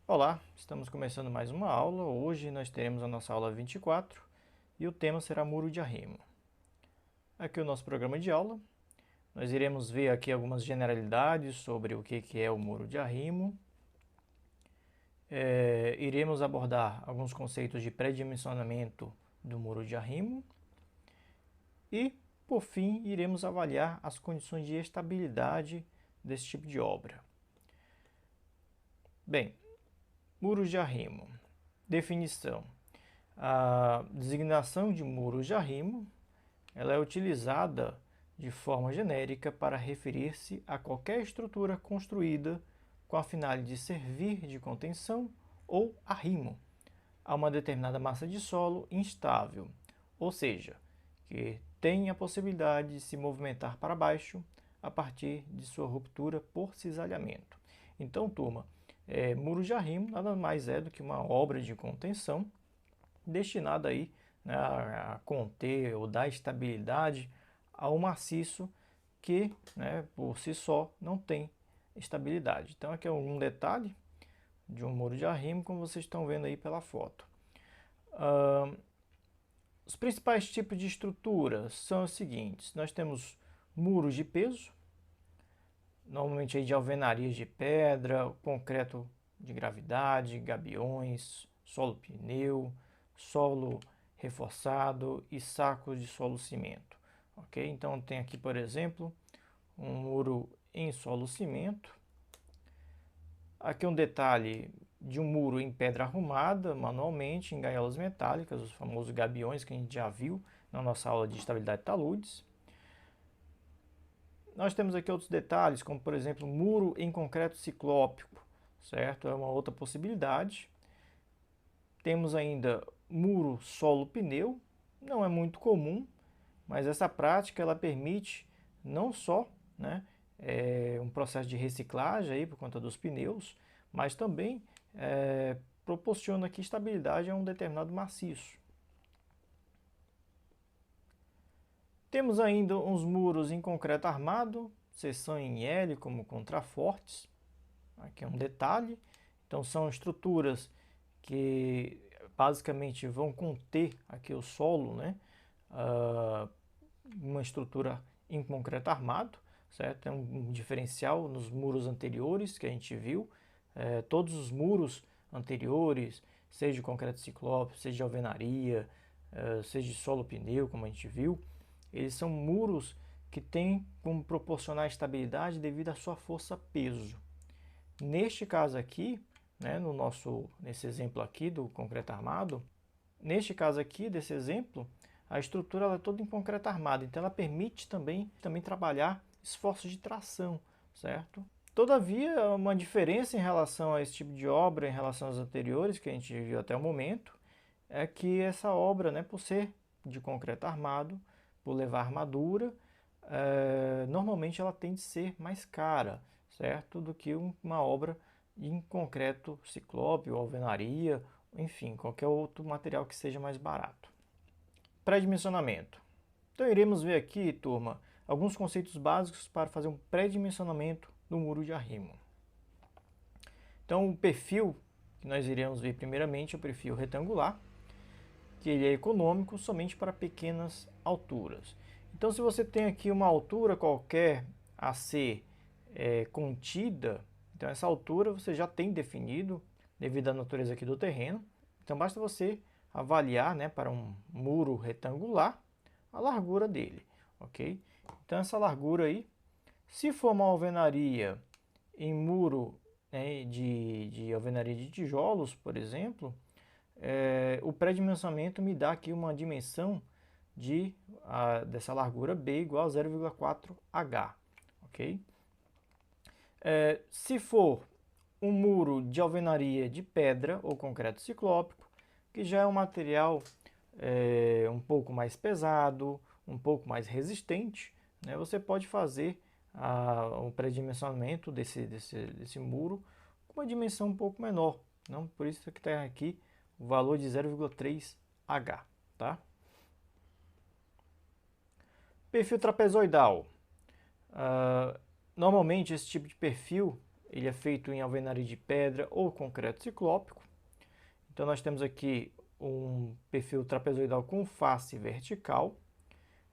Olá, estamos começando mais uma aula. Hoje nós teremos a nossa aula 24 e o tema será muro de arrimo. Aqui é o nosso programa de aula. Nós iremos ver aqui algumas generalidades sobre o que é o muro de arrimo. Iremos abordar alguns conceitos de pré-dimensionamento do muro de arrimo. E, por fim, iremos avaliar as condições de estabilidade desse tipo de obra. Bem, muros de arrimo. Definição. A designação de muros de arrimo ela é utilizada de forma genérica para referir-se a qualquer estrutura construída com a finalidade de servir de contenção ou arrimo a uma determinada massa de solo instável, ou seja, que tem a possibilidade de se movimentar para baixo a partir de sua ruptura por cisalhamento. Então, turma, muro de arrimo nada mais é do que uma obra de contenção destinada aí, né, a conter ou dar estabilidade ao maciço que, né, por si só não tem estabilidade. Então aqui é um detalhe de um muro de arrimo, como vocês estão vendo aí pela foto. Os principais tipos de estrutura são os seguintes: nós temos muros de peso, normalmente aí de alvenarias de pedra, concreto de gravidade, gabiões, solo pneu, solo reforçado e sacos de solo cimento. Ok? Então tem aqui, por exemplo, um muro em solo cimento. Aqui um detalhe de um muro em pedra arrumada manualmente em gaiolas metálicas, os famosos gabiões que a gente já viu na nossa aula de estabilidade de taludes. Nós temos aqui outros detalhes, como por exemplo, muro em concreto ciclópico, certo? É uma outra possibilidade. Temos ainda muro solo pneu, não é muito comum, mas essa prática ela permite não só, né, um processo de reciclagem aí por conta dos pneus, mas também proporciona aqui estabilidade a um determinado maciço. Temos ainda uns muros em concreto armado, seção em L como contrafortes. Aqui é um detalhe. Então são estruturas que basicamente vão conter aqui o solo, né? Uma estrutura em concreto armado, certo? É um diferencial nos muros anteriores que a gente viu. Todos os muros anteriores, seja de concreto ciclópico, seja de alvenaria, seja de solo pneu, como a gente viu, eles são muros que têm como proporcionar estabilidade devido à sua força-peso. Neste caso aqui, né, nesse exemplo aqui do concreto armado, neste caso aqui desse exemplo, a estrutura ela é toda em concreto armado, então ela permite também trabalhar esforços de tração, certo? Todavia, uma diferença em relação a esse tipo de obra, em relação às anteriores que a gente viu até o momento, é que essa obra, né, por ser de concreto armado, por levar armadura, normalmente ela tende a ser mais cara, certo? Do que uma obra em concreto ciclópio, alvenaria, enfim, qualquer outro material que seja mais barato. Pré-dimensionamento. Então iremos ver aqui, turma, alguns conceitos básicos para fazer um pré-dimensionamento do muro de arrimo. Então o perfil que nós iremos ver primeiramente é o perfil retangular, que ele é econômico somente para pequenas alturas. Então se você tem aqui uma altura qualquer a ser contida, então essa altura você já tem definido devido à natureza aqui do terreno. Então basta você avaliar, né, para um muro retangular a largura dele, ok? Então essa largura aí, se for uma alvenaria em muro, né, de alvenaria de tijolos, por exemplo, o pré-dimensionamento me dá aqui uma dimensão dessa largura B igual a 0,4H, ok? Se for um muro de alvenaria de pedra ou concreto ciclópico, que já é um material um pouco mais pesado, um pouco mais resistente, né, você pode fazer um pré-dimensionamento desse muro com uma dimensão um pouco menor. Não, por isso que está aqui o valor de 0,3H. Tá? Perfil trapezoidal. Normalmente esse tipo de perfil ele é feito em alvenaria de pedra ou concreto ciclópico. Então nós temos aqui um perfil trapezoidal com face vertical.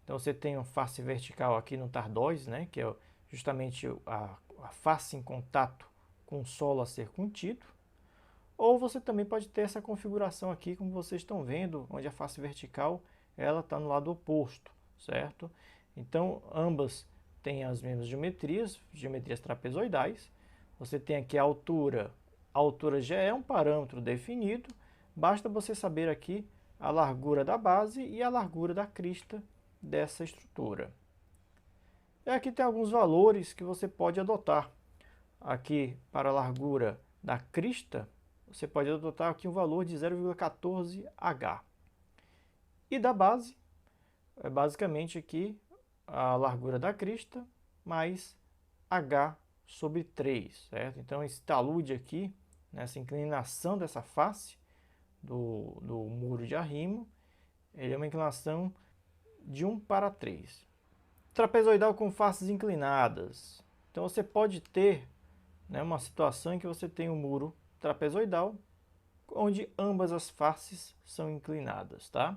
Então você tem uma face vertical aqui no tardóis, né, que é justamente a face em contato com o solo a ser contido. Ou você também pode ter essa configuração aqui, como vocês estão vendo, onde a face vertical ela está no lado oposto, certo? Então ambas têm as mesmas geometrias trapezoidais. Você tem aqui a altura já é um parâmetro definido, basta você saber aqui a largura da base e a largura da crista dessa estrutura. E aqui tem alguns valores que você pode adotar. Aqui para a largura da crista, você pode adotar aqui um valor de 0,14 H. E da base, é basicamente aqui a largura da crista mais H sobre 3, certo? Então esse talude aqui, nessa inclinação dessa face do muro de arrimo, ele é uma inclinação de 1:3. Trapezoidal com faces inclinadas. Então você pode ter, né, uma situação em que você tem um muro trapezoidal onde ambas as faces são inclinadas, tá?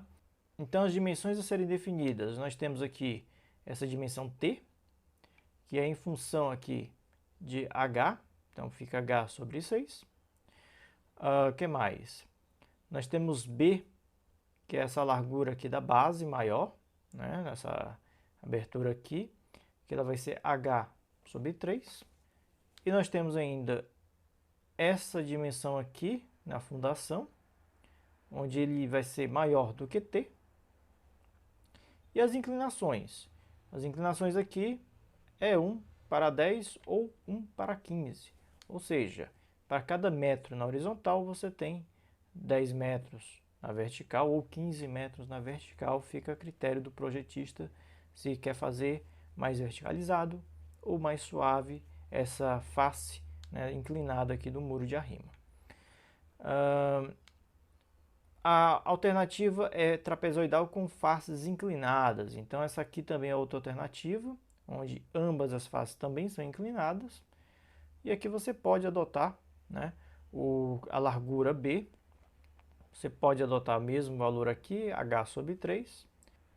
Então as dimensões a serem definidas, nós temos aqui essa dimensão T, que é em função aqui de H, então fica H sobre 6. Que mais? Nós temos B, que é essa largura aqui da base maior, né, nessa abertura aqui, que ela vai ser H sobre 3. E nós temos ainda essa dimensão aqui na fundação, onde ele vai ser maior do que T. E as inclinações? As inclinações aqui é 1:10 ou 1:15. Ou seja, para cada metro na horizontal você tem 10 metros na vertical ou 15 metros na vertical. Fica a critério do projetista se quer fazer mais verticalizado ou mais suave essa face, né, inclinada aqui do muro de arrimo. A alternativa é trapezoidal com faces inclinadas. Então essa aqui também é outra alternativa, onde ambas as faces também são inclinadas. E aqui você pode adotar, né, a largura B. Você pode adotar o mesmo valor aqui, H sobre 3.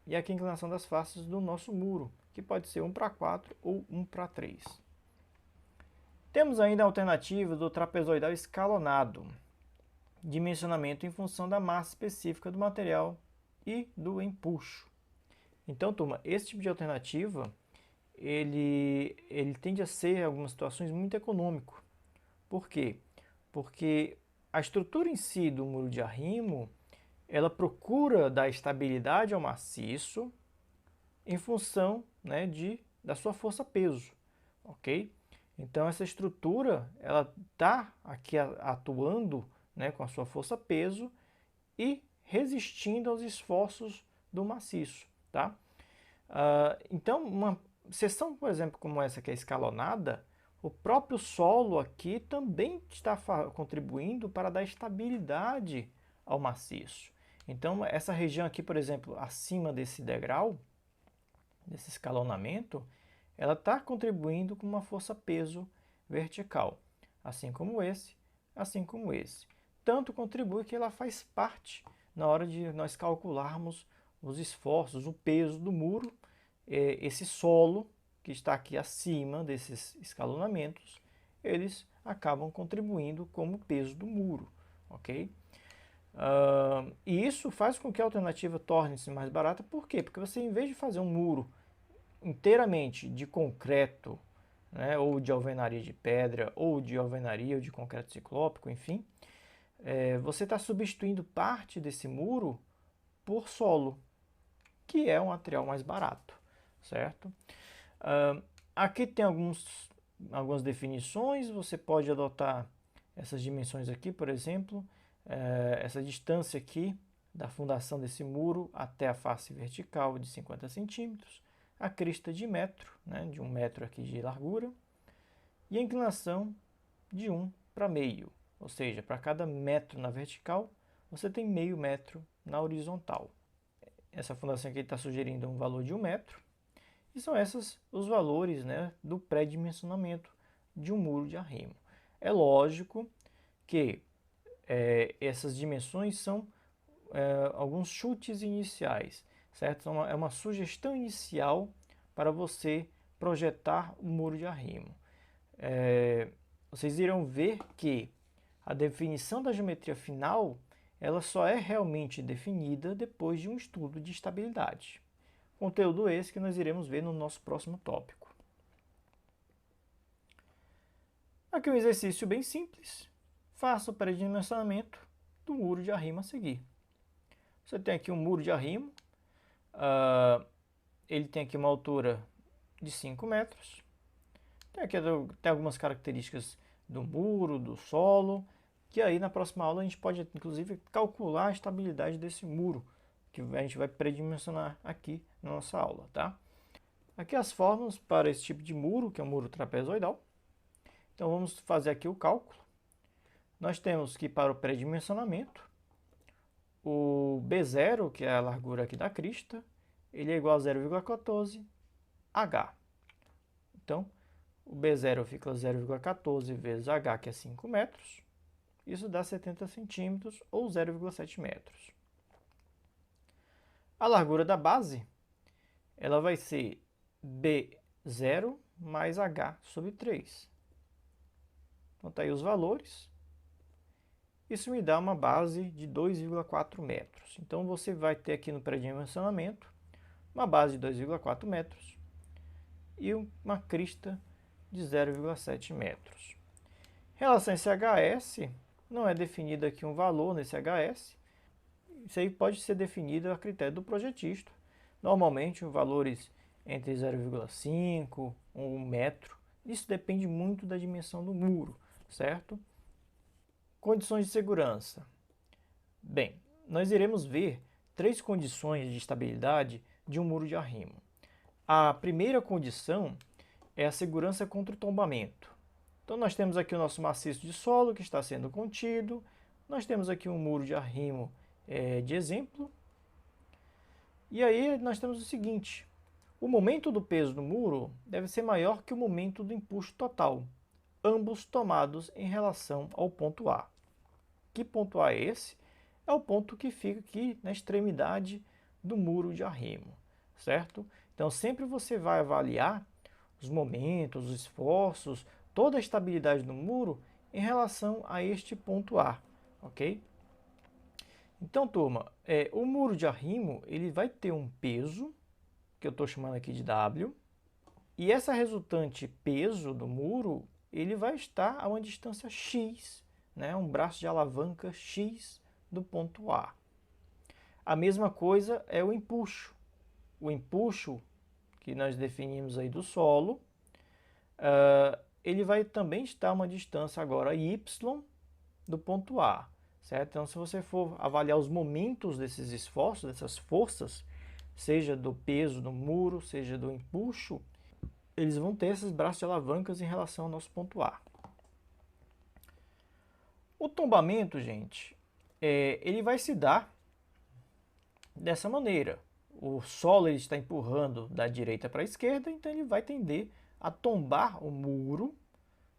E aqui a inclinação das faces do nosso muro, que pode ser 1:4 ou 1:3. Temos ainda a alternativa do trapezoidal escalonado. Dimensionamento em função da massa específica do material e do empuxo. Então, turma, esse tipo de alternativa, ele tende a ser, em algumas situações, muito econômico. Por quê? Porque a estrutura em si do muro de arrimo, ela procura dar estabilidade ao maciço em função, né, da sua força-peso, ok? Então, essa estrutura, ela está aqui atuando, né, com a sua força-peso e resistindo aos esforços do maciço, tá? Então, uma seção, por exemplo, como essa que é escalonada, o próprio solo aqui também está contribuindo para dar estabilidade ao maciço. Então, essa região aqui, por exemplo, acima desse degrau, desse escalonamento, ela está contribuindo com uma força-peso vertical, assim como esse, assim como esse. Tanto contribui que ela faz parte na hora de nós calcularmos os esforços, o peso do muro, esse solo que está aqui acima desses escalonamentos, eles acabam contribuindo como peso do muro, ok? E isso faz com que a alternativa torne-se mais barata. Por quê? Porque você, em vez de fazer um muro inteiramente de concreto, né, ou de alvenaria de pedra, ou de alvenaria ou de concreto ciclópico, enfim, você está substituindo parte desse muro por solo, que é um material mais barato, certo? Aqui tem algumas definições, você pode adotar essas dimensões aqui, por exemplo, essa distância aqui da fundação desse muro até a face vertical de 50 centímetros, a crista de metro, né, de 1 metro aqui de largura, e a inclinação de 1:meio, ou seja, para cada metro na vertical, você tem meio metro na horizontal. Essa fundação aqui está sugerindo um valor de 1 metro. E são esses os valores, né, do pré-dimensionamento de um muro de arrimo. É lógico que essas dimensões são alguns chutes iniciais, certo? É uma sugestão inicial para você projetar o muro de arrimo. Vocês irão ver que a definição da geometria final ela só é realmente definida depois de um estudo de estabilidade. Conteúdo esse que nós iremos ver no nosso próximo tópico. Aqui um exercício bem simples. Faça o pré-dimensionamento do muro de arrimo a seguir. Você tem aqui um muro de arrimo. Ele tem aqui uma altura de 5 metros. Tem algumas características do muro, do solo, que aí na próxima aula a gente pode inclusive calcular a estabilidade desse muro, que a gente vai predimensionar aqui na nossa aula, tá? Aqui as fórmulas para esse tipo de muro, que é um muro trapezoidal. Então vamos fazer aqui o cálculo. Nós temos que para o pré-dimensionamento, o B0, que é a largura aqui da crista, ele é igual a 0,14 H. Então, o B0 fica 0,14 vezes H, que é 5 metros. Isso dá 70 centímetros ou 0,7 metros. A largura da base, ela vai ser B0 mais H sobre 3. Então, tá aí os valores. Isso me dá uma base de 2,4 metros. Então, você vai ter aqui no pré-dimensionamento uma base de 2,4 metros e uma crista de 0,7 metros. Em relação a esse HS, não é definido aqui um valor nesse HS. Isso aí pode ser definido a critério do projetista. Normalmente, valores entre 0,5 e 1 metro. Isso depende muito da dimensão do muro, certo? Condições de segurança. Bem, nós iremos ver 3 condições de estabilidade de um muro de arrimo. A primeira condição é a segurança contra o tombamento. Então nós temos aqui o nosso maciço de solo que está sendo contido, nós temos aqui um muro de arrimo de exemplo, e aí nós temos o seguinte: o momento do peso do muro deve ser maior que o momento do empuxo total, ambos tomados em relação ao ponto A. Que ponto A é esse? É o ponto que fica aqui na extremidade do muro de arrimo, certo? Então sempre você vai avaliar os momentos, os esforços, toda a estabilidade do muro em relação a este ponto A, ok? Então, turma, o muro de arrimo ele vai ter um peso, que eu estou chamando aqui de W, e essa resultante peso do muro ele vai estar a uma distância x, né, um braço de alavanca x do ponto A. A mesma coisa é o empuxo. O empuxo que nós definimos aí do solo, ele vai também estar a uma distância agora y do ponto A, certo? Então, se você for avaliar os momentos desses esforços, dessas forças, seja do peso do muro, seja do empuxo, eles vão ter esses braços de alavancas em relação ao nosso ponto A. O tombamento, gente, ele vai se dar dessa maneira. O solo ele está empurrando da direita para a esquerda, então ele vai tender a tombar o muro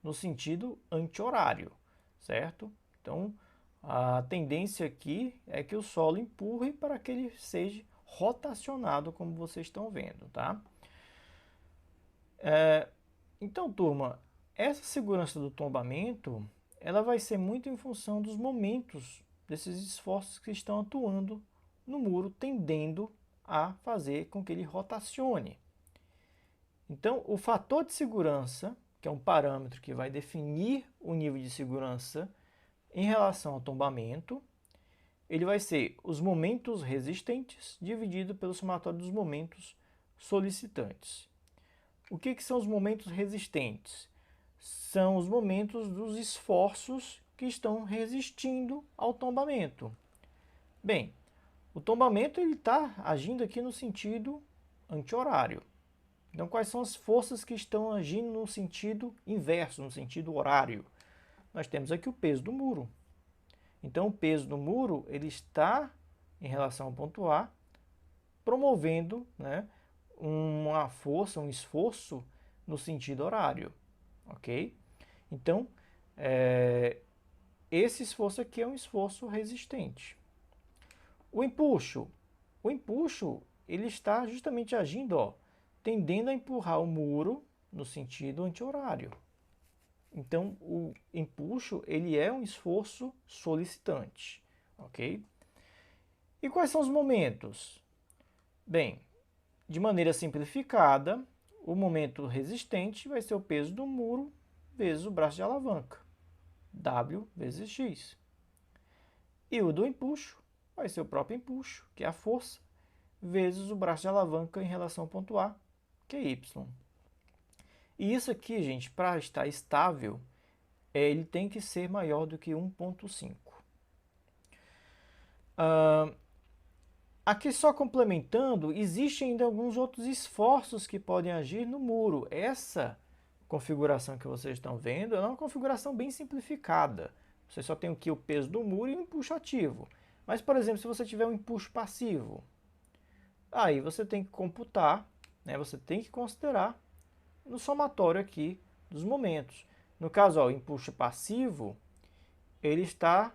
no sentido anti-horário, certo? Então, a tendência aqui é que o solo empurre para que ele seja rotacionado, como vocês estão vendo, tá? Então, turma, essa segurança do tombamento, ela vai ser muito em função dos momentos desses esforços que estão atuando no muro, tendendo a fazer com que ele rotacione. Então, o fator de segurança, que é um parâmetro que vai definir o nível de segurança em relação ao tombamento, ele vai ser os momentos resistentes dividido pelo somatório dos momentos solicitantes. O que são os momentos resistentes? São os momentos dos esforços que estão resistindo ao tombamento. Bem, o tombamento está agindo aqui no sentido anti-horário. Então, quais são as forças que estão agindo no sentido inverso, no sentido horário? Nós temos aqui o peso do muro. Então, o peso do muro ele está, em relação ao ponto A, promovendo, né, uma força, um esforço no sentido horário, ok? Então, esse esforço aqui é um esforço resistente. O empuxo. O empuxo, ele está justamente agindo, ó, tendendo a empurrar o muro no sentido anti-horário. Então, o empuxo, ele é um esforço solicitante, ok? E quais são os momentos? Bem, de maneira simplificada, o momento resistente vai ser o peso do muro vezes o braço de alavanca, W vezes X. E o do empuxo vai ser o próprio empuxo, que é a força, vezes o braço de alavanca em relação ao ponto A, que é Y. E isso aqui, gente, para estar estável, ele tem que ser maior do que 1,5. Aqui só complementando, existem ainda alguns outros esforços que podem agir no muro. Essa configuração que vocês estão vendo é uma configuração bem simplificada. Você só tem aqui o peso do muro e o empuxo ativo. Mas, por exemplo, se você tiver um empuxo passivo, aí você tem que computar, né, você tem que considerar no somatório aqui dos momentos. No caso, ó, o empuxo passivo, ele está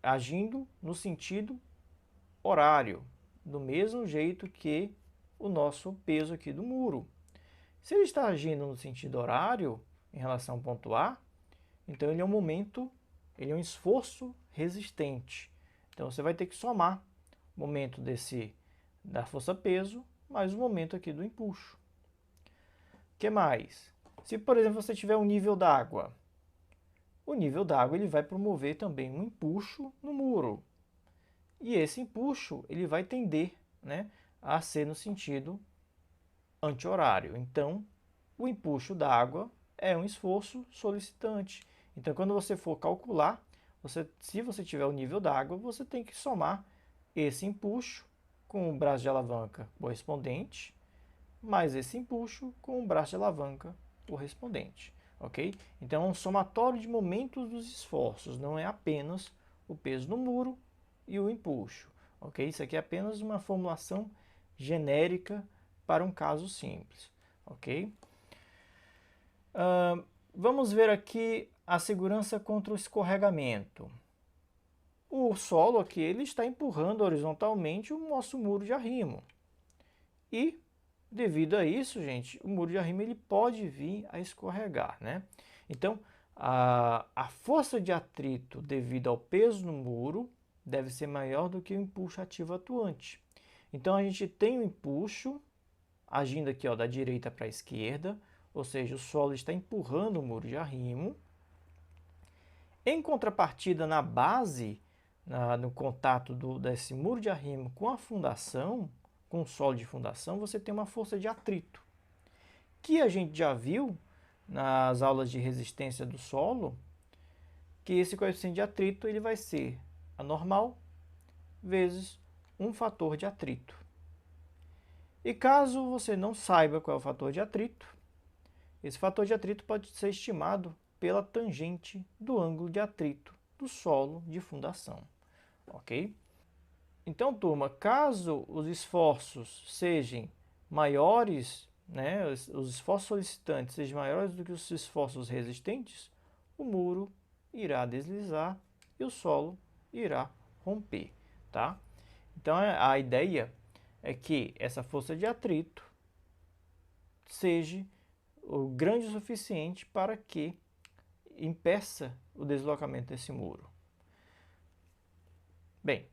agindo no sentido horário, do mesmo jeito que o nosso peso aqui do muro. Se ele está agindo no sentido horário, em relação ao ponto A, então ele é um momento, ele é um esforço resistente. Então você vai ter que somar o momento da força-peso mais o momento aqui do empuxo. O que mais? Se, por exemplo, você tiver um nível d'água, o nível d'água ele vai promover também um empuxo no muro. E esse empuxo ele vai tender, né, a ser no sentido anti-horário. Então, o empuxo da água é um esforço solicitante. Então, quando você for calcular, se você tiver o nível da água, você tem que somar esse empuxo com o braço de alavanca correspondente, mais esse empuxo com o braço de alavanca correspondente. Ok? Então, é um somatório de momentos dos esforços, não é apenas o peso no muro e o empuxo. Ok? Isso aqui é apenas uma formulação genérica para um caso simples. Ok? Vamos ver aqui a segurança contra o escorregamento. O solo aqui ele está empurrando horizontalmente o nosso muro de arrimo. E, devido a isso, gente, o muro de arrimo ele pode vir a escorregar, né? Então, a força de atrito devido ao peso no muro deve ser maior do que o empuxo ativo atuante. Então, a gente tem o empuxo agindo aqui, ó, da direita para a esquerda, ou seja, o solo está empurrando o muro de arrimo. Em contrapartida, na base, no contato desse muro de arrimo com a fundação, com o solo de fundação, você tem uma força de atrito, que a gente já viu nas aulas de resistência do solo, que esse coeficiente de atrito ele vai ser a normal vezes um fator de atrito. E caso você não saiba qual é o fator de atrito, esse fator de atrito pode ser estimado pela tangente do ângulo de atrito do solo de fundação. Ok? Então, turma, caso os esforços sejam maiores, né, os esforços solicitantes sejam maiores do que os esforços resistentes, o muro irá deslizar e o solo irá romper, tá? Então, a ideia é que essa força de atrito seja grande o suficiente para que impeça o deslocamento desse muro. Bem,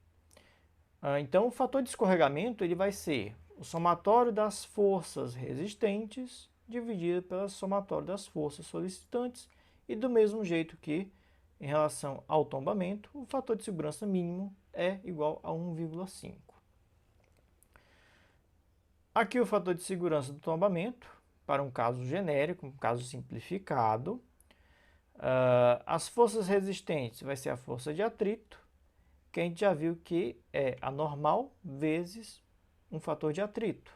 então o fator de escorregamento ele vai ser o somatório das forças resistentes dividido pelo somatório das forças solicitantes e do mesmo jeito que em relação ao tombamento, o fator de segurança mínimo é igual a 1,5. Aqui o fator de segurança do tombamento, para um caso genérico, um caso simplificado. As forças resistentes vai ser a força de atrito, que a gente já viu que é a normal vezes um fator de atrito.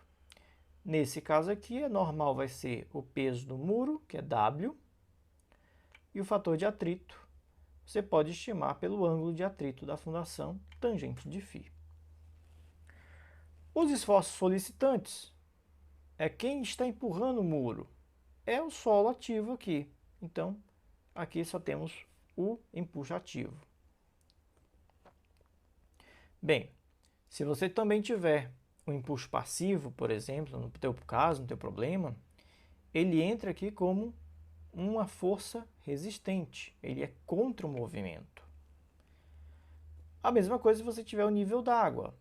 Nesse caso aqui, a normal vai ser o peso do muro, que é W, e o fator de atrito você pode estimar pelo ângulo de atrito da fundação tangente de φ. Os esforços solicitantes, é quem está empurrando o muro. É o solo ativo aqui. Então, aqui só temos o empuxo ativo. Bem, se você também tiver um empuxo passivo, por exemplo, no teu caso, no teu problema, ele entra aqui como uma força resistente. Ele é contra o movimento. A mesma coisa se você tiver o nível d'água.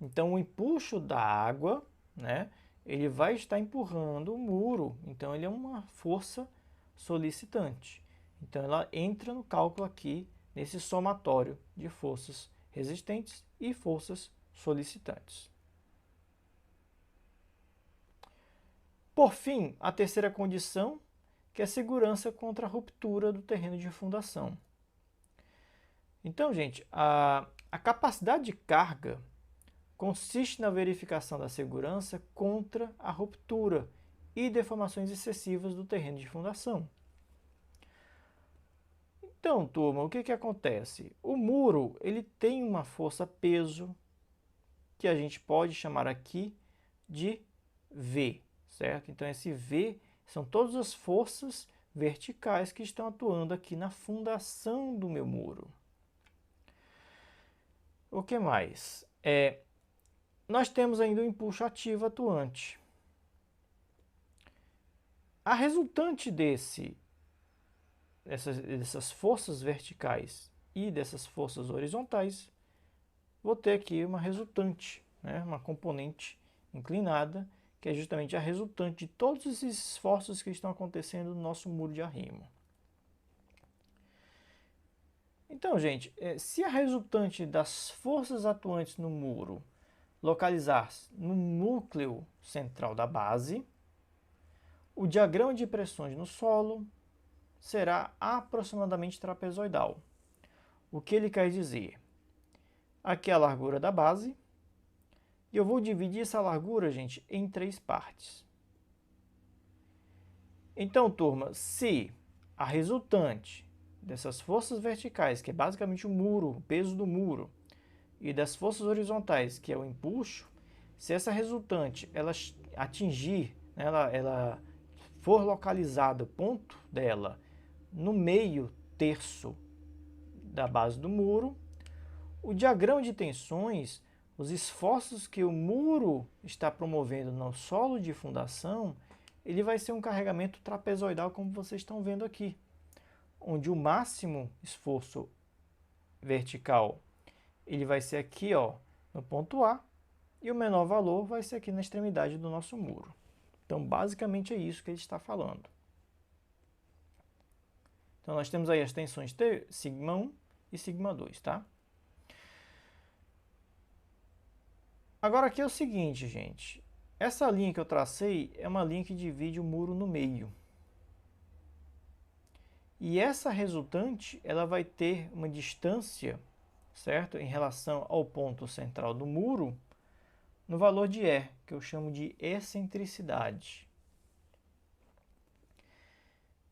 Então, o empuxo da água, né, ele vai estar empurrando o muro. Então, ele é uma força solicitante. Então, ela entra no cálculo aqui, nesse somatório de forças resistentes e forças solicitantes. Por fim, a terceira condição, que é a segurança contra a ruptura do terreno de fundação. Então, gente, a capacidade de carga consiste na verificação da segurança contra a ruptura e deformações excessivas do terreno de fundação. Então, turma, o que acontece? O muro ele tem uma força-peso que a gente pode chamar aqui de V, certo? Então, esse V são todas as forças verticais que estão atuando aqui na fundação do meu muro. O que mais? Nós temos ainda o empuxo ativo atuante. A resultante dessas forças verticais e dessas forças horizontais, vou ter aqui uma resultante, né? Uma componente inclinada, que é justamente a resultante de todos esses esforços que estão acontecendo no nosso muro de arrimo. Então, gente, se a resultante das forças atuantes no muro localizar-se no núcleo central da base, o diagrama de pressões no solo será aproximadamente trapezoidal. O que ele quer dizer? Aqui é a largura da base, e eu vou dividir essa largura, gente, em 3 partes. Então, turma, se a resultante dessas forças verticais, que é basicamente o muro, o peso do muro, e das forças horizontais, que é o empuxo, se essa resultante ela atingir, né, ela for localizada, o ponto dela, no meio terço da base do muro, o diagrama de tensões, os esforços que o muro está promovendo no solo de fundação, ele vai ser um carregamento trapezoidal, como vocês estão vendo aqui, onde o máximo esforço vertical ele vai ser aqui, ó, no ponto A, e o menor valor vai ser aqui na extremidade do nosso muro. Então, basicamente é isso que ele está falando. Então, nós temos aí as tensões σ1 e σ2, tá? Agora aqui é o seguinte, gente. Essa linha que eu tracei é uma linha que divide o muro no meio. E essa resultante, ela vai ter uma distância, certo? Em relação ao ponto central do muro, no valor de E, que eu chamo de excentricidade.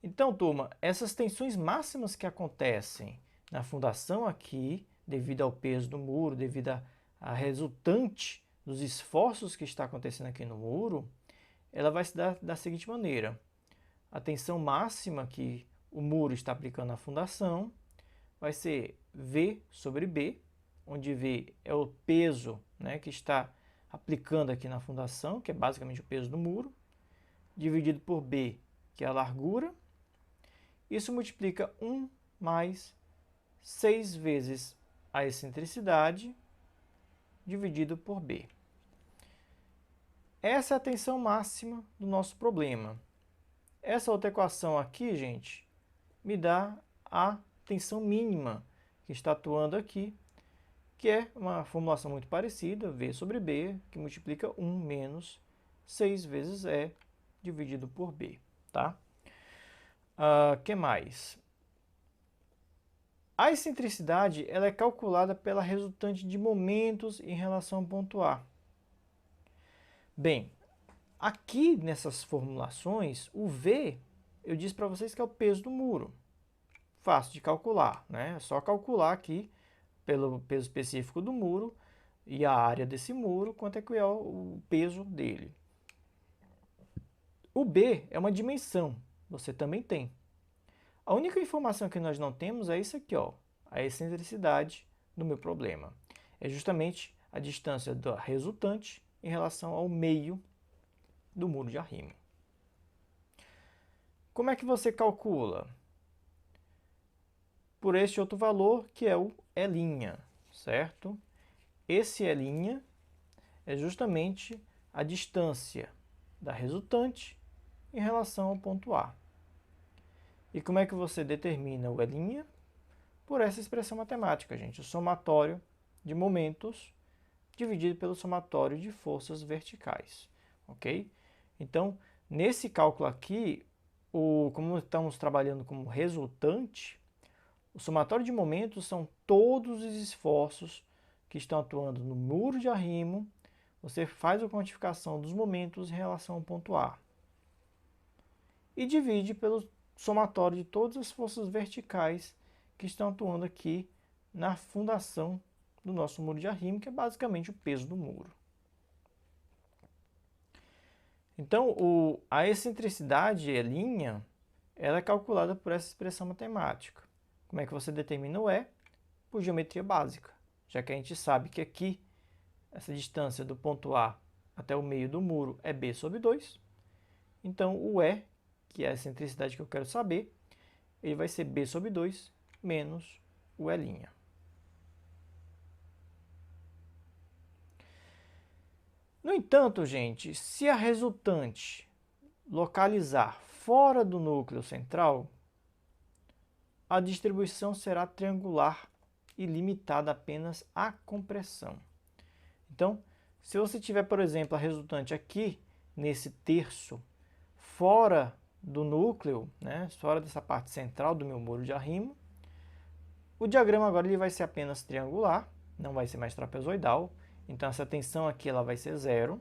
Então, turma, essas tensões máximas que acontecem na fundação aqui, devido ao peso do muro, devido à resultante dos esforços que está acontecendo aqui no muro, ela vai se dar da seguinte maneira. A tensão máxima que o muro está aplicando na fundação vai ser V sobre B, onde V é o peso, né, que está aplicando aqui na fundação, que é basicamente o peso do muro, dividido por B, que é a largura. Isso multiplica 1 mais 6 vezes a excentricidade, dividido por B. Essa é a tensão máxima do nosso problema. Essa outra equação aqui, gente, me dá a tensão mínima que está atuando aqui, que é uma formulação muito parecida, V sobre B, que multiplica 1 menos 6 vezes E dividido por B, tá? Que mais? A excentricidade ela é calculada pela resultante de momentos em relação ao ponto A. Bem, aqui nessas formulações, o V, eu disse para vocês que é o peso do muro. Fácil de calcular, né? É só calcular aqui pelo peso específico do muro e a área desse muro, quanto é que é o peso dele. O B é uma dimensão, você também tem. A única informação que nós não temos é isso aqui, ó, a excentricidade do meu problema. É justamente a distância da resultante em relação ao meio do muro de arrimo. Como é que você calcula? Por este outro valor, que é o E', certo? Esse E' é justamente a distância da resultante em relação ao ponto A. E como é que você determina o E'? Por essa expressão matemática, gente, o somatório de momentos dividido pelo somatório de forças verticais, ok? Então, nesse cálculo aqui, como estamos trabalhando como resultante, o somatório de momentos são todos os esforços que estão atuando no muro de arrimo. Você faz a quantificação dos momentos em relação ao ponto A e divide pelo somatório de todas as forças verticais que estão atuando aqui na fundação do nosso muro de arrimo, que é basicamente o peso do muro. Então, a excentricidade E', ela é calculada por essa expressão matemática. Como é que você determina o E? Por geometria básica, já que a gente sabe que aqui, essa distância do ponto A até o meio do muro é B sobre 2. Então, o E, que é a excentricidade que eu quero saber, ele vai ser B sobre 2 menos o E'. No entanto, gente, se a resultante localizar fora do núcleo central, a distribuição será triangular e limitada apenas à compressão. Então, se você tiver, por exemplo, a resultante aqui, nesse terço, fora do núcleo, né, fora dessa parte central do meu muro de arrimo, o diagrama agora ele vai ser apenas triangular, não vai ser mais trapezoidal. Então, essa tensão aqui ela vai ser zero.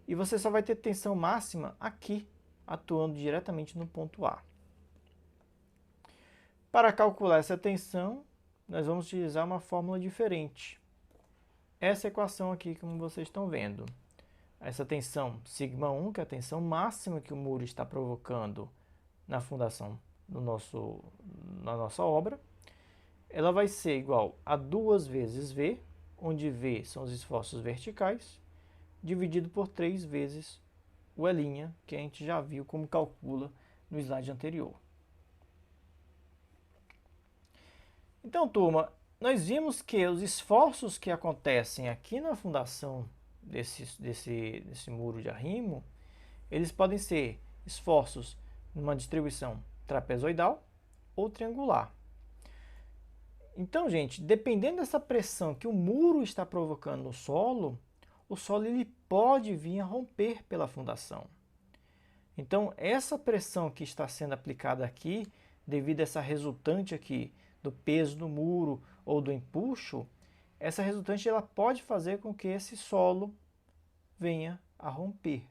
E você só vai ter tensão máxima aqui, atuando diretamente no ponto A. Para calcular essa tensão, nós vamos utilizar uma fórmula diferente. Essa equação aqui, como vocês estão vendo. Essa tensão σ1, que é a tensão máxima que o muro está provocando na fundação na nossa obra, ela vai ser igual a 2 vezes V, onde V são os esforços verticais, dividido por 3 vezes o E', que a gente já viu como calcula no slide anterior. Então, turma, nós vimos que os esforços que acontecem aqui na fundação desse muro de arrimo, eles podem ser esforços numa distribuição trapezoidal ou triangular. Então, gente, dependendo dessa pressão que o muro está provocando no solo, o solo ele pode vir a romper pela fundação. Então, essa pressão que está sendo aplicada aqui, devido a essa resultante aqui do peso do muro ou do empuxo, essa resultante ela pode fazer com que esse solo venha a romper.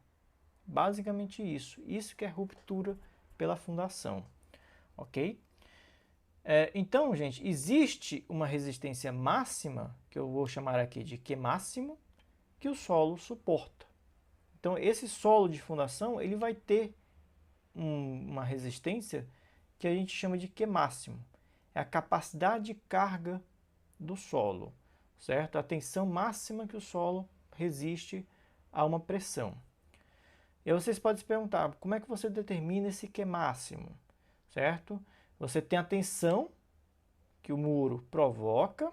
Basicamente isso. Isso que é ruptura pela fundação. Ok? Então, gente, existe uma resistência máxima, que eu vou chamar aqui de Q máximo, que o solo suporta. Então, esse solo de fundação ele vai ter uma resistência que a gente chama de Q máximo. É a capacidade de carga do solo, certo? A tensão máxima que o solo resiste a uma pressão. E aí vocês podem se perguntar, como é que você determina esse Q máximo, certo? Você tem a tensão que o muro provoca,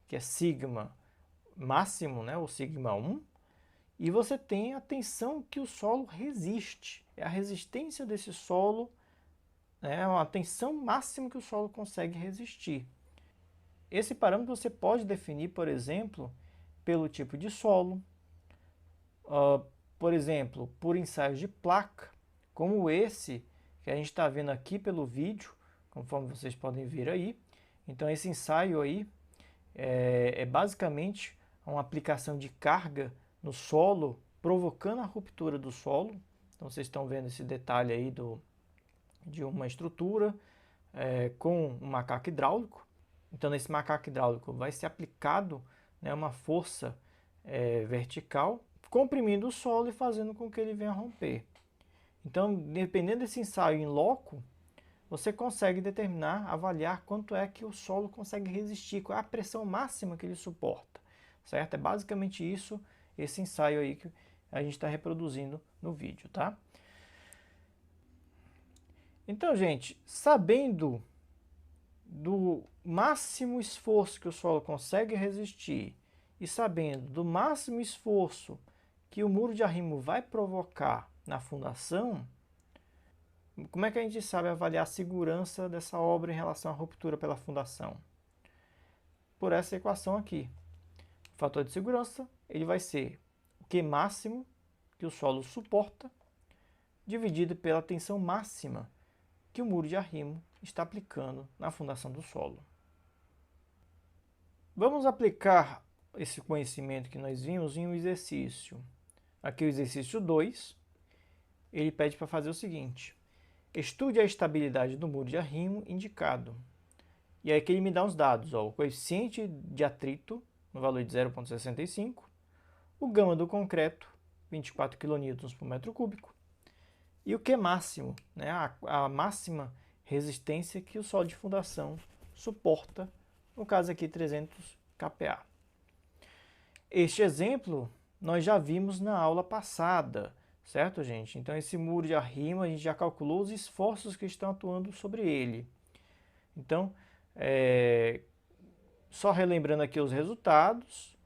que é sigma máximo, né, ou sigma 1, e você tem a tensão que o solo resiste. É a resistência desse solo, né, a tensão máxima que o solo consegue resistir. Esse parâmetro você pode definir, por exemplo, pelo tipo de solo, por exemplo, por ensaios de placa, como esse que a gente está vendo aqui pelo vídeo, conforme vocês podem ver aí. Então esse ensaio aí é basicamente uma aplicação de carga no solo, provocando a ruptura do solo. Então vocês estão vendo esse detalhe aí de uma estrutura com um macaco hidráulico. Então nesse macaco hidráulico vai ser aplicado, né, uma força vertical, comprimindo o solo e fazendo com que ele venha a romper. Então, dependendo desse ensaio em loco, você consegue determinar, avaliar quanto é que o solo consegue resistir, qual é a pressão máxima que ele suporta, certo? É basicamente isso, esse ensaio aí que a gente está reproduzindo no vídeo, tá? Então, gente, sabendo do máximo esforço que o solo consegue resistir e sabendo do máximo esforço que o muro de arrimo vai provocar na fundação, como é que a gente sabe avaliar a segurança dessa obra em relação à ruptura pela fundação? Por essa equação aqui. O fator de segurança ele vai ser o Q máximo que o solo suporta dividido pela tensão máxima que o muro de arrimo está aplicando na fundação do solo. Vamos aplicar esse conhecimento que nós vimos em um exercício. Aqui o exercício 2, ele pede para fazer o seguinte: estude a estabilidade do muro de arrimo indicado. E aí que ele me dá os dados, ó, o coeficiente de atrito no valor de 0,65, o gama do concreto, 24 kN por metro cúbico, e o Q máximo, né, a máxima resistência que o solo de fundação suporta, no caso aqui 300 kPa. Este exemplo nós já vimos na aula passada, certo, gente? Então esse muro de arrimo a gente já calculou os esforços que estão atuando sobre ele. Então, só relembrando aqui os resultados,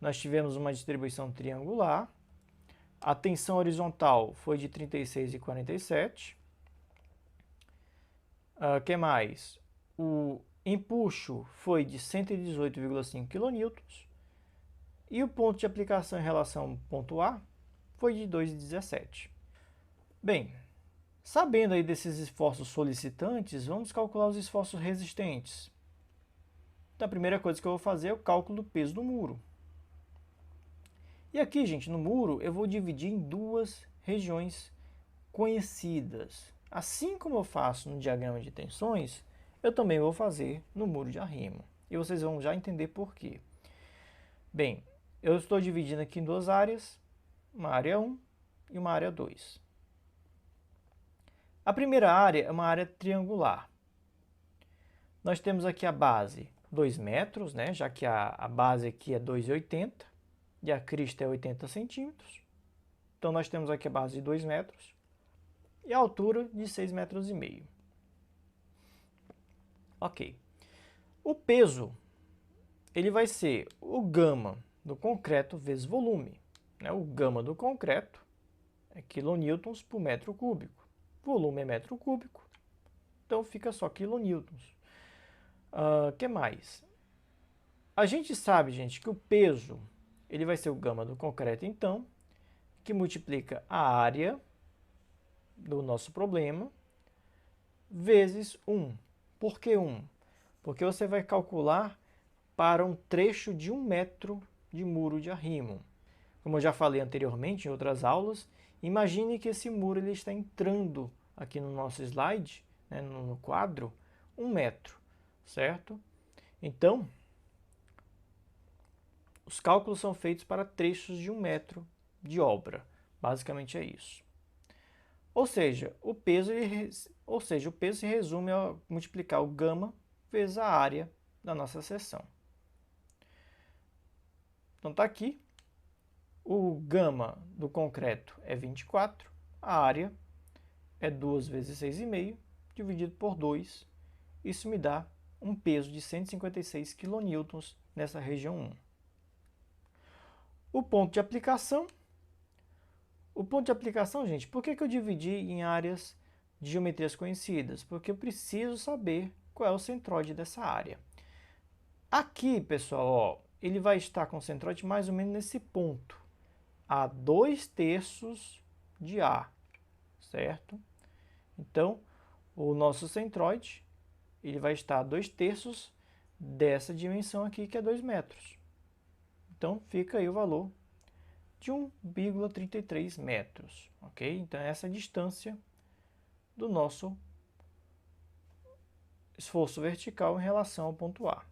nós tivemos uma distribuição triangular, a tensão horizontal foi de 36,47. Que mais? O empuxo foi de 118,5 kN e o ponto de aplicação em relação ao ponto A foi de 2,17. Bem, sabendo aí desses esforços solicitantes, vamos calcular os esforços resistentes. Então, a primeira coisa que eu vou fazer é o cálculo do peso do muro. E aqui, gente, no muro, eu vou dividir em duas regiões conhecidas. Assim como eu faço no diagrama de tensões, eu também vou fazer no muro de arrimo. E vocês vão já entender por quê. Bem, eu estou dividindo aqui em duas áreas, uma área 1 e uma área 2. A primeira área é uma área triangular. Nós temos aqui a base 2 metros, né, já que a base aqui é 2,80 e a crista é 80 centímetros. Então, nós temos aqui a base de 2 metros e a altura de 6,5 metros. Ok. O peso ele vai ser o gama do concreto vezes volume. Né? O gama do concreto é quilonewtons por metro cúbico. Volume é metro cúbico, então fica só quilonewtons. Que mais? A gente sabe, gente, que o peso ele vai ser o gama do concreto, então, que multiplica a área do nosso problema vezes 1. Por que 1? Porque você vai calcular para um trecho de 1 metro de muro de arrimo. Como eu já falei anteriormente em outras aulas, imagine que esse muro ele está entrando aqui no nosso slide, né, no quadro, 1 metro, certo? Então, os cálculos são feitos para trechos de 1 metro de obra. Basicamente é isso. Ou seja, o peso se resume a multiplicar o gama vezes a área da nossa seção. Então está aqui. O gama do concreto é 24, a área é 2 vezes 6,5 dividido por 2. Isso me dá um peso de 156 kN nessa região 1. O ponto de aplicação. O ponto de aplicação, gente, por que eu dividi em áreas de geometrias conhecidas? Porque eu preciso saber qual é o centroide dessa área. Aqui, pessoal, ó, ele vai estar com o centroide mais ou menos nesse ponto, a 2/3 de A, certo? Então, o nosso centroide ele vai estar a 2/3 dessa dimensão aqui, que é 2 metros. Então, fica aí o valor de 1,33 metros, ok? Então, essa é a distância do nosso esforço vertical em relação ao ponto A.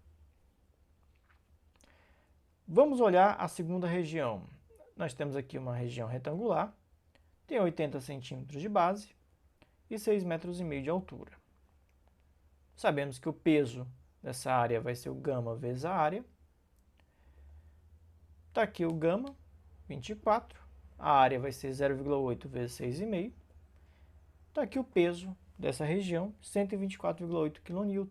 Vamos olhar a segunda região. Nós temos aqui uma região retangular, tem 80 centímetros de base e 6,5 metros de altura. Sabemos que o peso dessa área vai ser o gama vezes a área. Está aqui o gama, 24. A área vai ser 0,8 vezes 6,5. Está aqui o peso dessa região, 124,8 kN.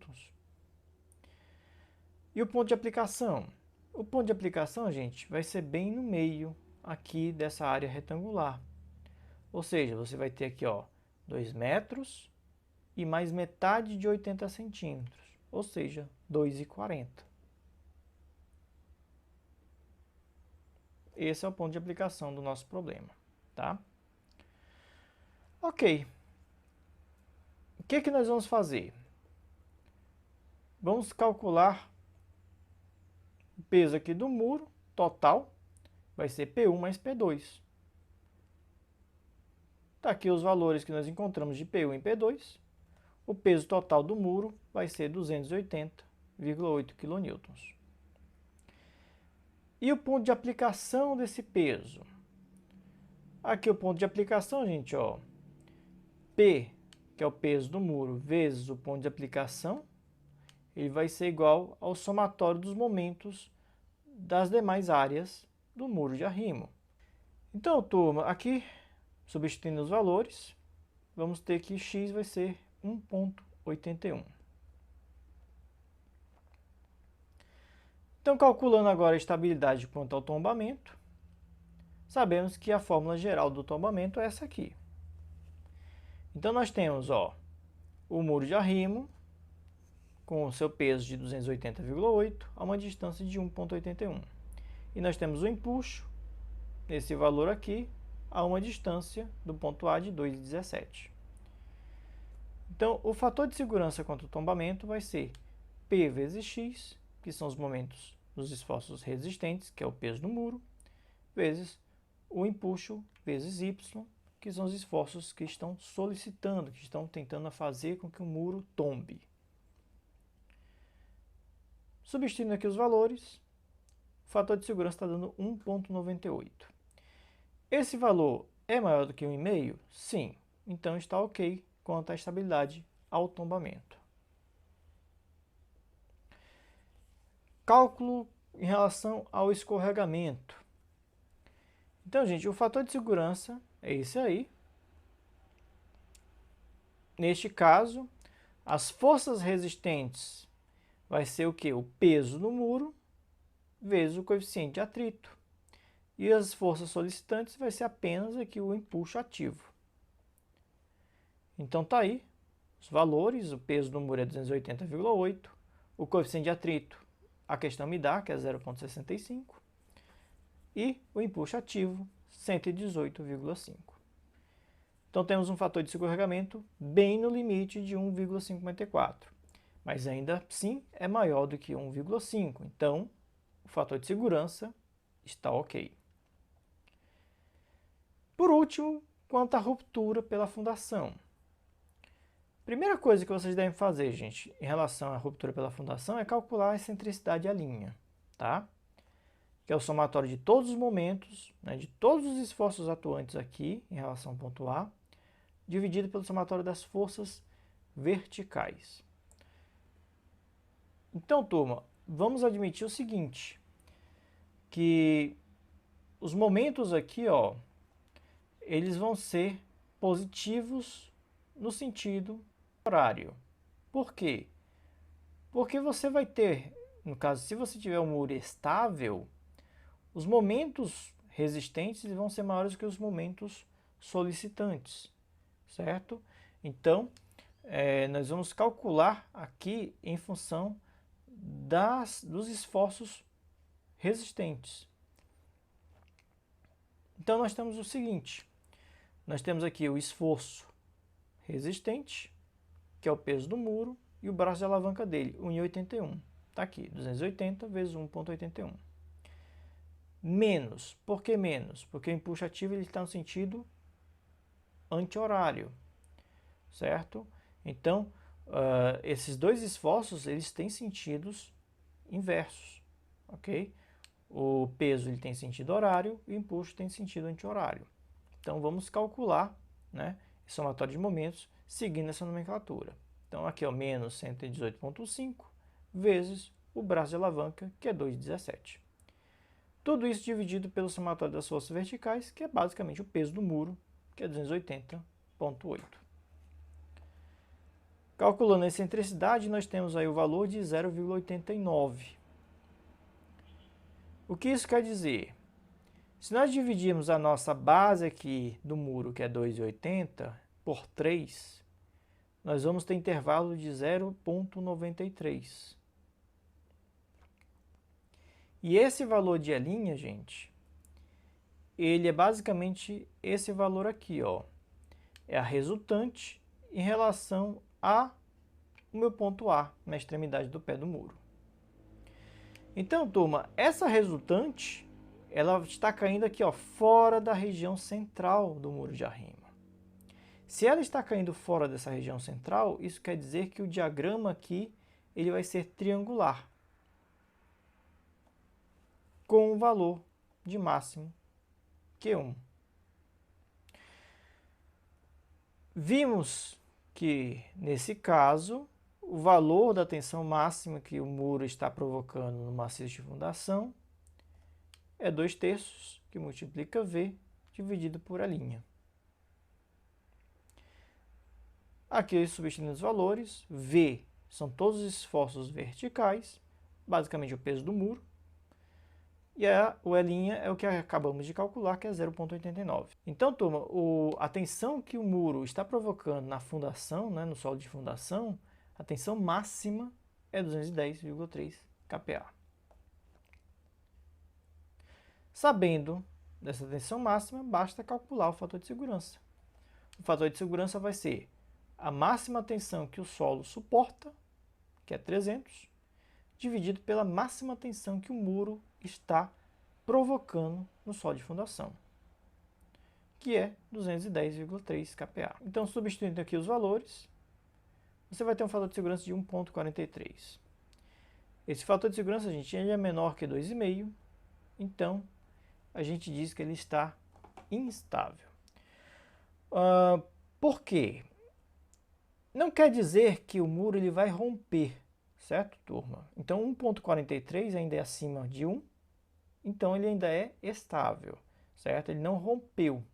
E o ponto de aplicação? O ponto de aplicação, gente, vai ser bem no meio aqui dessa área retangular. Ou seja, você vai ter aqui, ó, 2 metros e mais metade de 80 centímetros, ou seja, 2,40. Esse é o ponto de aplicação do nosso problema, tá? Ok. O que que nós vamos fazer? Vamos calcular o peso aqui do muro total, vai ser P1 mais P2. Tá aqui os valores que nós encontramos de P1 e P2. O peso total do muro vai ser 280,8 kN. E o ponto de aplicação desse peso? Aqui o ponto de aplicação, gente, ó, P, que é o peso do muro, vezes o ponto de aplicação, ele vai ser igual ao somatório dos momentos das demais áreas do muro de arrimo. Então, turma, aqui, substituindo os valores, vamos ter que x vai ser 1,81. Então, calculando agora a estabilidade quanto ao tombamento, sabemos que a fórmula geral do tombamento é essa aqui. Então, nós temos, ó, o muro de arrimo com o seu peso de 280,8 a uma distância de 1,81. E nós temos o empuxo, nesse valor aqui, a uma distância do ponto A de 2,17. Então, o fator de segurança contra o tombamento vai ser P vezes X, que são os momentos dos esforços resistentes, que é o peso do muro, vezes o empuxo vezes Y, que são os esforços que estão solicitando, que estão tentando fazer com que o muro tombe. Substituindo aqui os valores, o fator de segurança está dando 1,98. Esse valor é maior do que 1,5? Sim. Então está ok quanto à estabilidade ao tombamento. Cálculo em relação ao escorregamento. Então, gente, o fator de segurança é esse aí. Neste caso, as forças resistentes vai ser o quê? O peso do muro vezes o coeficiente de atrito. E as forças solicitantes vai ser apenas aqui o empuxo ativo. Então tá aí os valores, o peso do muro é 280,8, o coeficiente de atrito, a questão me dá, que é 0,65, e o empuxo ativo, 118,5. Então temos um fator de escorregamento bem no limite de 1,54, mas ainda assim é maior do que 1,5, então o fator de segurança está ok. Por último, quanto à ruptura pela fundação. Primeira coisa que vocês devem fazer, gente, em relação à ruptura pela fundação é calcular a excentricidade da linha, tá? Que é o somatório de todos os momentos, né, de todos os esforços atuantes aqui em relação ao ponto A, dividido pelo somatório das forças verticais. Então, turma, vamos admitir o seguinte, que os momentos aqui, ó, eles vão ser positivos no sentido horário. Por quê? Porque você vai ter, no caso, se você tiver um muro estável, os momentos resistentes vão ser maiores que os momentos solicitantes, certo? Então, nós vamos calcular aqui em função dos esforços resistentes. Então, nós temos o seguinte, nós temos aqui o esforço resistente, que é o peso do muro, e o braço de alavanca dele, 1,81. Está aqui, 280 vezes 1,81. Menos. Por que menos? Porque o empuxo ativo está no sentido anti-horário, certo? Então, esses dois esforços, eles têm sentidos inversos, ok? O peso ele tem sentido horário e o empuxo tem sentido anti-horário. Então, vamos calcular, né, esse somatório de momentos seguindo essa nomenclatura. Então, aqui, ó, menos 118,5 vezes o braço de alavanca, que é 2,17. Tudo isso dividido pelo somatório das forças verticais, que é basicamente o peso do muro, que é 280,8. Calculando a excentricidade, nós temos aí o valor de 0,89. O que isso quer dizer? Se nós dividirmos a nossa base aqui do muro, que é 2,80, por 3, nós vamos ter intervalo de 0,93. E esse valor de E', gente, ele é basicamente esse valor aqui, ó. É a resultante em relação ao meu ponto A, na extremidade do pé do muro. Então, turma, essa resultante, ela está caindo aqui, ó, fora da região central do muro de arrimo. Se ela está caindo fora dessa região central, isso quer dizer que o diagrama aqui ele vai ser triangular, com o valor de máximo Q1. Vimos que, nesse caso, o valor da tensão máxima que o muro está provocando no maciço de fundação é 2/3, que multiplica V, dividido por A'. Aqui, substituindo os valores, V são todos os esforços verticais, basicamente o peso do muro, e o E' é o que acabamos de calcular, que é 0,89. Então, turma, a tensão que o muro está provocando na fundação, né, no solo de fundação, a tensão máxima é 210,3 kPa. Sabendo dessa tensão máxima, basta calcular o fator de segurança. O fator de segurança vai ser a máxima tensão que o solo suporta, que é 300, dividido pela máxima tensão que o muro está provocando no solo de fundação, que é 210,3 kPa. Então, substituindo aqui os valores, você vai ter um fator de segurança de 1,43. Esse fator de segurança, gente, ele é menor que 2,5, então a gente diz que ele está instável. Por quê? Não quer dizer que o muro ele vai romper, certo, turma? Então, 1,43 ainda é acima de 1, então ele ainda é estável, certo? Ele não rompeu.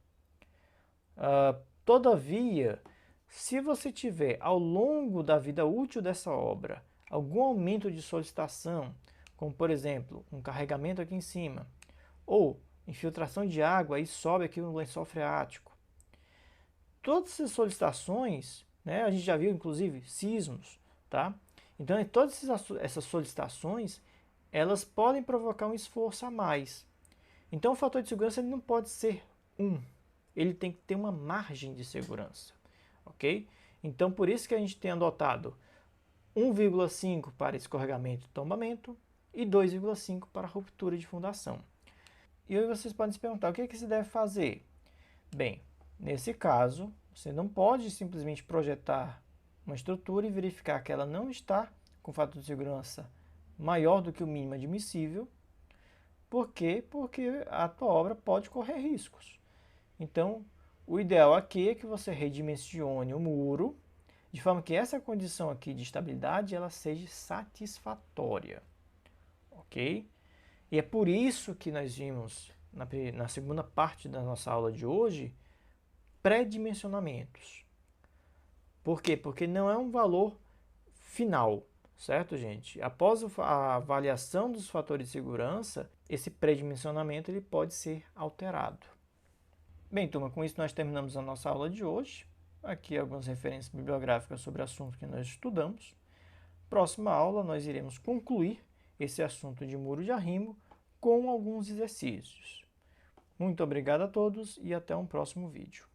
Todavia, se você tiver, ao longo da vida útil dessa obra, algum aumento de solicitação, como, por exemplo, um carregamento aqui em cima, ou infiltração de água e sobe aqui no lençol freático, todas essas solicitações, né, a gente já viu, inclusive, sismos, tá? Então, todas essas solicitações, elas podem provocar um esforço a mais. Então, o fator de segurança ele não pode ser 1. Ele tem que ter uma margem de segurança, ok? Então, por isso que a gente tem adotado 1,5 para escorregamento e tombamento e 2,5 para ruptura de fundação. E aí vocês podem se perguntar, o que é que se deve fazer? Bem, nesse caso, você não pode simplesmente projetar uma estrutura e verificar que ela não está com fator de segurança maior do que o mínimo admissível. Por quê? Porque a tua obra pode correr riscos. Então, o ideal aqui é que você redimensione o muro, de forma que essa condição aqui de estabilidade ela seja satisfatória. Ok? E é por isso que nós vimos, na segunda parte da nossa aula de hoje, pré-dimensionamentos. Por quê? Porque não é um valor final, certo, gente? Após a avaliação dos fatores de segurança, esse pré-dimensionamento ele pode ser alterado. Bem, turma, com isso nós terminamos a nossa aula de hoje. Aqui algumas referências bibliográficas sobre o assunto que nós estudamos. Próxima aula nós iremos concluir esse assunto de muro de arrimo com alguns exercícios. Muito obrigado a todos e até um próximo vídeo.